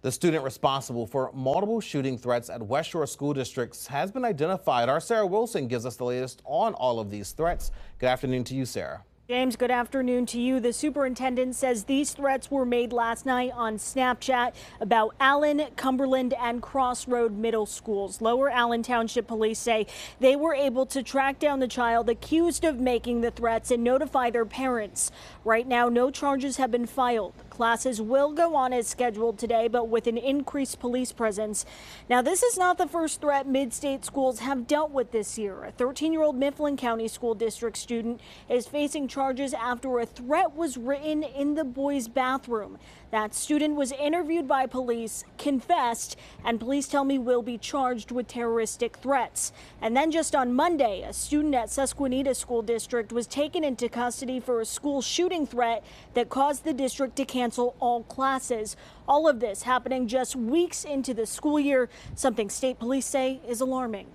The student responsible for multiple shooting threats at West Shore School Districts has been identified. Our Sarah Wilson gives us the latest on all of these threats. Good afternoon to you, Sarah. James, good afternoon to you. The superintendent says these threats were made last night on Snapchat about Allen, Cumberland, and Crossroad middle schools. Lower Allen Township police say they were able to track down the child accused of making the threats and notify their parents. Right now, no charges have been filed. Classes will go on as scheduled today, but with an increased police presence. Now, this is not the first threat mid-state schools have dealt with this year. A 13-year-old Mifflin County School District student is facing charges after a threat was written in the boys' bathroom. That student was interviewed by police, confessed, and police tell me will be charged with terroristic threats. And then just on Monday, a student at Susquehanna School District was taken into custody for a school shooting threat that caused the district to cancel all classes. All of this happening just weeks into the school year, something state police say is alarming.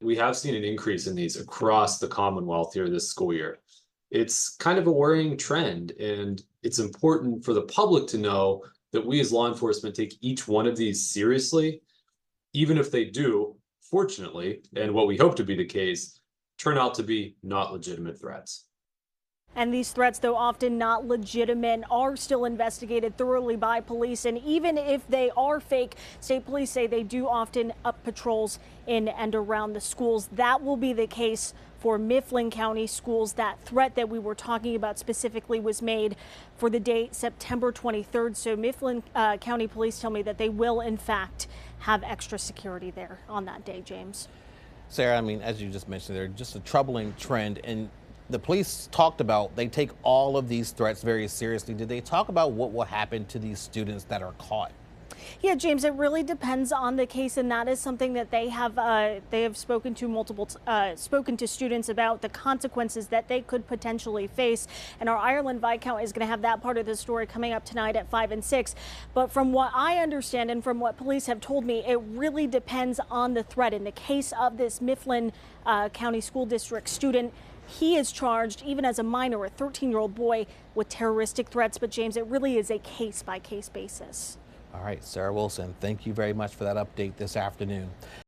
We have seen an increase in these across the Commonwealth here this school year. It's kind of a worrying trend, and it's important for the public to know that we as law enforcement take each one of these seriously, even if they do, fortunately, and what we hope to be the case, turn out to be not legitimate threats. And these threats, though often not legitimate, are still investigated thoroughly by police. And even if they are fake, state police say they do often up patrols in and around the schools. That will be the case for Mifflin County schools. That threat that we were talking about specifically was made for the date September 23rd. So Mifflin County police tell me that they will, in fact, have extra security there on that day, James. Sarah, as you just mentioned, they're just a troubling trend. And the police talked about they take all of these threats very seriously. Did they talk about what will happen to these students that are caught? Yeah, James, it really depends on the case, and that is something that they have spoken to students about the consequences that they could potentially face. And our Ireland Viscount is going to have that part of the story coming up tonight at 5 and 6. But from what I understand and from what police have told me, it really depends on the threat. In the case of this Mifflin County School District student, he is charged, even as a minor, a 13-year-old boy, with terroristic threats. But James, it really is a case-by-case basis. All right, Sarah Wilson, thank you very much for that update this afternoon.